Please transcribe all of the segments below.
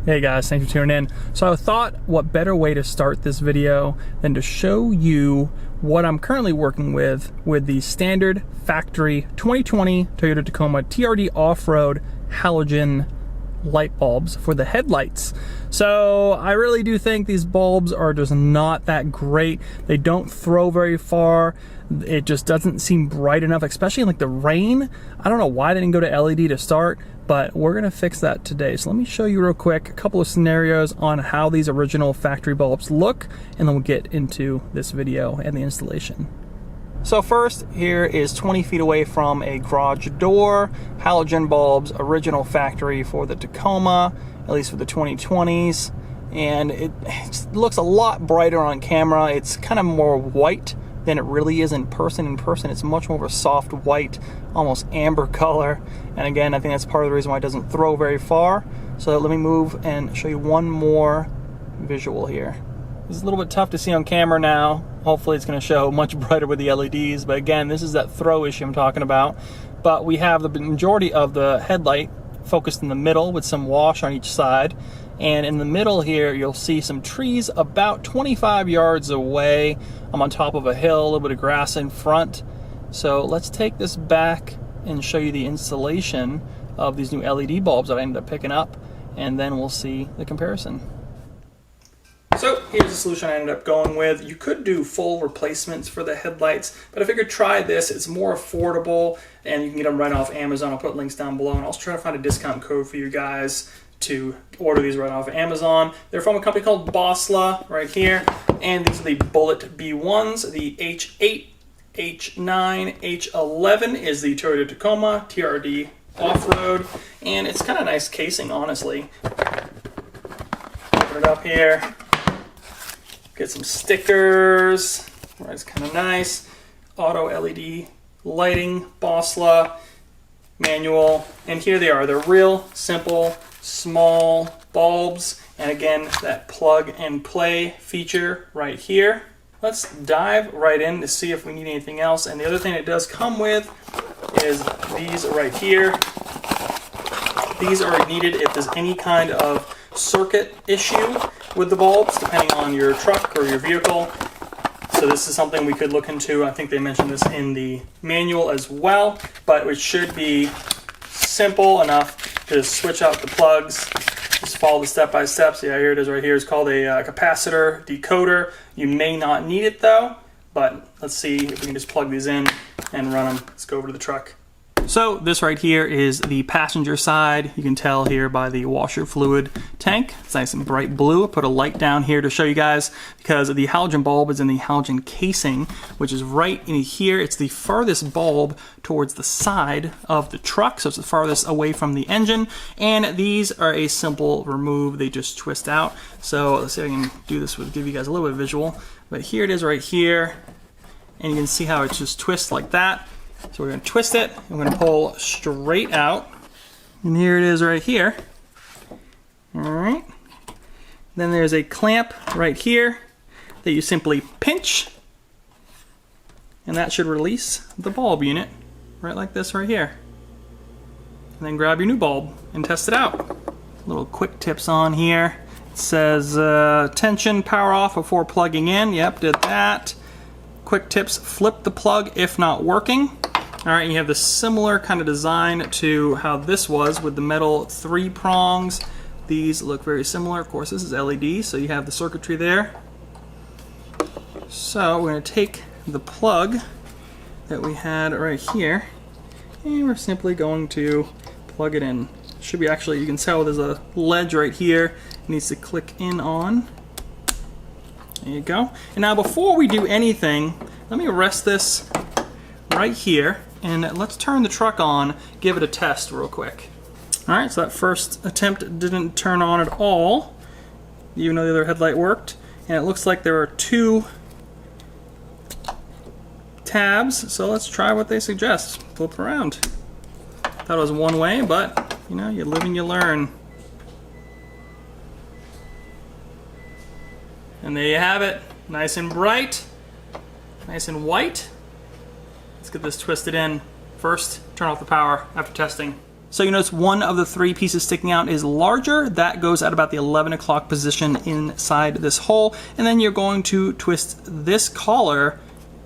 Hey guys, thanks for tuning in. So I thought, what better way to start this video than to show you what I'm currently working with the standard factory 2020 Toyota Tacoma TRD off-road halogen light bulbs for the headlights. So I really do think these bulbs are just not that great. They don't throw very far. It just doesn't seem bright enough, especially in like the rain. I don't know why they didn't go to LED to start, but we're gonna fix that today. So let me show you real quick a couple of scenarios on how these original factory bulbs look, and then we'll get into this video and the installation. So first, here is 20 feet away from a garage door, halogen bulbs, original factory for the Tacoma, at least for the 2020s. And it looks a lot brighter on camera. It's kind of more white than it really is in person. In person, it's much more of a soft white, almost amber color. And again, I think that's part of the reason why it doesn't throw very far. So let me move and show you one more visual here. It's a little bit tough to see on camera now. Hopefully it's going to show much brighter with the LEDs, but again, this is that throw issue I'm talking about. But we have the majority of the headlight focused in the middle with some wash on each side. And in the middle here, you'll see some trees about 25 yards away. I'm on top of a hill, a little bit of grass in front. So let's take this back and show you the installation of these new LED bulbs that I ended up picking up, and then we'll see the comparison. So here's the solution I ended up going with. You could do full replacements for the headlights, but I figured try this. It's more affordable, and you can get them right off Amazon. I'll put links down below, and I'll try to find a discount code for you guys to order these right off Amazon. They're from a company called Boslla right here, and these are the Bullet B1s. The H8, H9, H11 is the Toyota Tacoma TRD off-road, and it's kind of nice casing, honestly. Open it up here. Get some stickers, it's kind of nice. Auto LED lighting, Boslla, manual, and here they are. They're real simple, small bulbs, and again, that plug and play feature right here. Let's dive right in to see if we need anything else. And the other thing it does come with is these right here. These are needed if there's any kind of circuit issue with the bulbs, depending on your truck or your vehicle. So this is something we could look into. I think they mentioned this in the manual as well, but it should be simple enough to switch out the plugs. Just follow the step-by-steps. Yeah, here it is right here. It's called a capacitor decoder. You may not need it though, but let's see if we can just plug these in and run them. Let's go over to the truck. So this right here is the passenger side. You can tell here by the washer fluid tank. It's nice and bright blue. I put a light down here to show you guys because the halogen bulb is in the halogen casing, which is right in here. It's the farthest bulb towards the side of the truck, so it's the farthest away from the engine. And these are a simple remove. They just twist out. So let's see if I can do this with give you guys a little bit of visual. But here it is right here, and you can see how it just twists like that. So we're going to twist it, and we're going to pull straight out, and here it is right here. Alright, then there's a clamp right here that you simply pinch, and that should release the bulb unit, right like this right here. And then grab your new bulb and test it out. Little quick tips on here. It says tension, power off before plugging in. Yep, did that. Quick tips, flip the plug if not working. Alright, you have the similar kind of design to how this was with the metal 3 prongs. These look very similar. Of course, this is LED, so you have the circuitry there. So we're going to take the plug that we had right here, and we're simply going to plug it in. Should be actually, you can tell there's a ledge right here. It needs to click in on. There you go. And now before we do anything, let me rest this right here, and let's turn the truck on, give it a test real quick. Alright, so that first attempt didn't turn on at all, even though the other headlight worked. And it looks like there are 2 tabs, so let's try what they suggest. Flip around. Thought it was one way, but you know, you live and you learn. And there you have it. Nice and bright, nice and white. Let's get this twisted in. First, turn off the power after testing. So you notice one of the 3 pieces sticking out is larger. That goes at about the 11 o'clock position inside this hole. And then you're going to twist this collar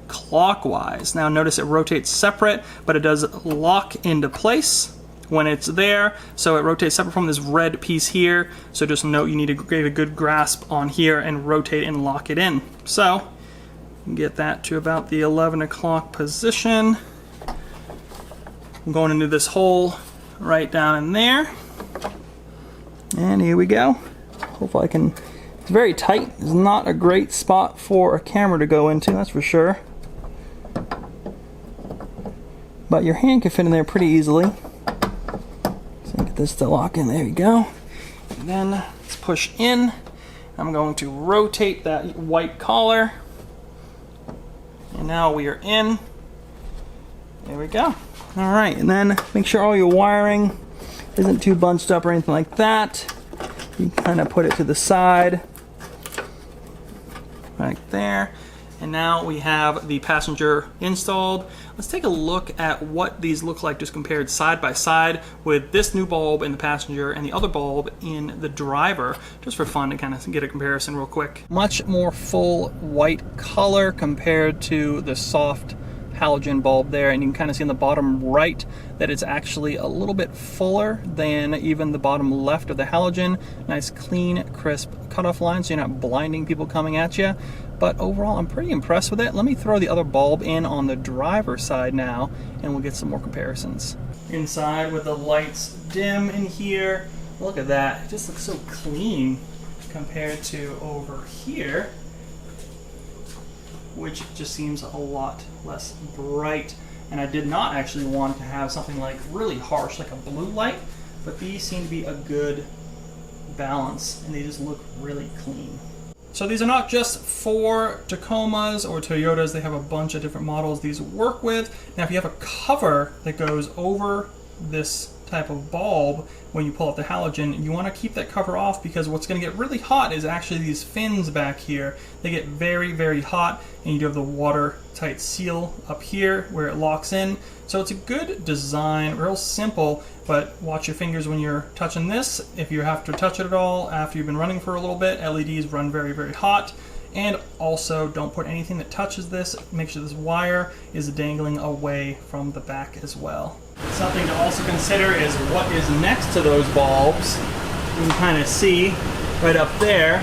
clockwise. Now notice it rotates separate, but it does lock into place when it's there. So it rotates separate from this red piece here. So just note you need to get a good grasp on here and rotate and lock it in. So get that to about the 11 o'clock position. I'm going into this hole right down in there. And here we go. Hopefully I can, it's very tight. It's not a great spot for a camera to go into, that's for sure. But your hand can fit in there pretty easily. So get this to lock in, there you go. And then let's push in. I'm going to rotate that white collar. And now we are in. There we go. All right, and then make sure all your wiring isn't too bunched up or anything like that. You kind of put it to the side, right there. And now we have the passenger installed. Let's take a look at what these look like just compared side by side with this new bulb in the passenger and the other bulb in the driver, just for fun to kind of get a comparison real quick. Much more full white color compared to the soft halogen bulb there, and you can kind of see in the bottom right that it's actually a little bit fuller than even the bottom left of the halogen. Nice clean crisp cutoff line so you're not blinding people coming at you. But overall I'm pretty impressed with it. Let me throw the other bulb in on the driver's side now and we'll get some more comparisons. Inside with the lights dim in here, look at that, it just looks so clean compared to over here, which just seems a lot less bright. And I did not actually want to have something like really harsh, like a blue light, but these seem to be a good balance and they just look really clean. So these are not just for Tacomas or Toyotas, they have a bunch of different models these work with. Now if you have a cover that goes over this type of bulb when you pull out the halogen, you want to keep that cover off because what's going to get really hot is actually these fins back here. They get very, very hot, and you do have the watertight seal up here where it locks in. So it's a good design, real simple, but watch your fingers when you're touching this. If you have to touch it at all after you've been running for a little bit, LEDs run very, very hot. And also don't put anything that touches this. Make sure this wire is dangling away from the back as well. Something to also consider is what is next to those bulbs. You can kind of see right up there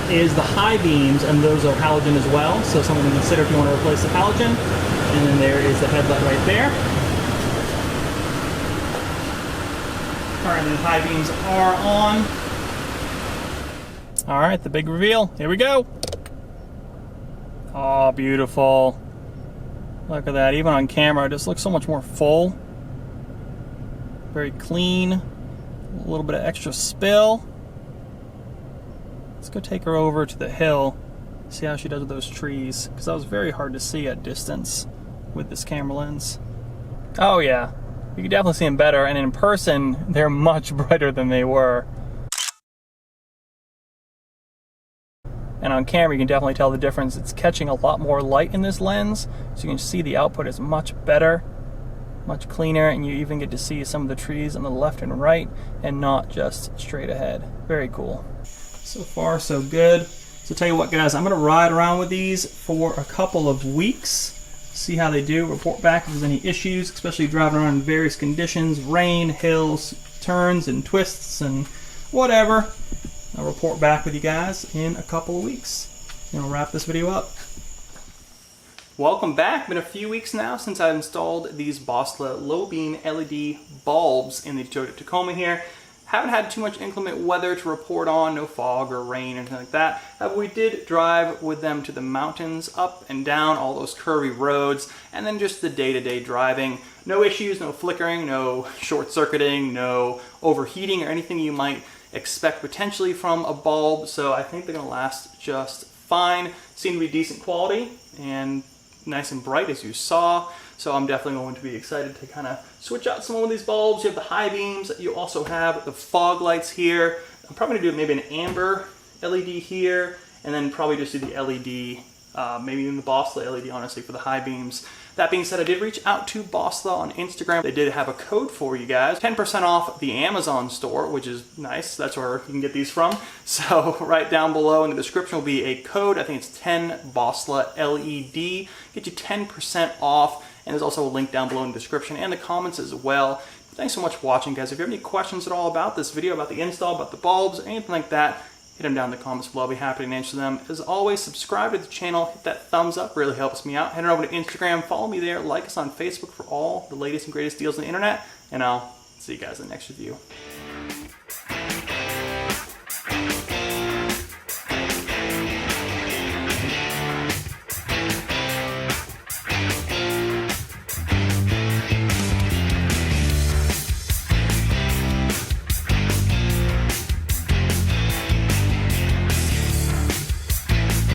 is the high beams, and those are halogen as well. So something to consider if you want to replace the halogen. And then there is the headlight right there. Currently the high beams are on. All right, the big reveal. Here we go. Oh, beautiful. Look at that. Even on camera, it just looks so much more full. Very clean. A little bit of extra spill. Let's go take her over to the hill, see how she does with those trees, because that was very hard to see at distance with this camera lens. Oh yeah, you can definitely see them better, and in person, they're much brighter than they were. And on camera, you can definitely tell the difference. It's catching a lot more light in this lens, so you can see the output is much better, much cleaner, and you even get to see some of the trees on the left and right, and not just straight ahead. Very cool. So far, so good. So tell you what, guys, I'm gonna ride around with these for a couple of weeks, see how they do, report back if there's any issues, especially driving around in various conditions, rain, hills, turns, and twists, and whatever. I'll report back with you guys in a couple of weeks. And I'll wrap this video up. Welcome back. Been a few weeks now since I installed these Boslla low beam LED bulbs in the Toyota Tacoma here. Haven't had too much inclement weather to report on, no fog or rain or anything like that. But we did drive with them to the mountains, up and down all those curvy roads, and then just the day-to-day driving. No issues, no flickering, no short-circuiting, no overheating or anything you might expect potentially from a bulb, so I think they're going to last just fine. Seem to be decent quality and nice and bright as you saw, so I'm definitely going to be excited to kind of switch out some of these bulbs. You have the high beams, you also have the fog lights here. I'm probably going to do maybe an amber LED here, and then probably just do the LED, maybe even the Boslla LED honestly for the high beams. That being said, I did reach out to Boslla on Instagram. They did have a code for you guys. 10% off the Amazon store, which is nice. That's where you can get these from. So right down below in the description will be a code. I think it's 10 Boslla LED. Get you 10% off. And there's also a link down below in the description and the comments as well. Thanks so much for watching, guys. If you have any questions at all about this video, about the install, about the bulbs, anything like that, hit them down in the comments below. I'll be happy to answer them. As always, subscribe to the channel, hit that thumbs up, really helps me out. Head on over to Instagram, follow me there, like us on Facebook for all the latest and greatest deals on the internet, and I'll see you guys in the next review.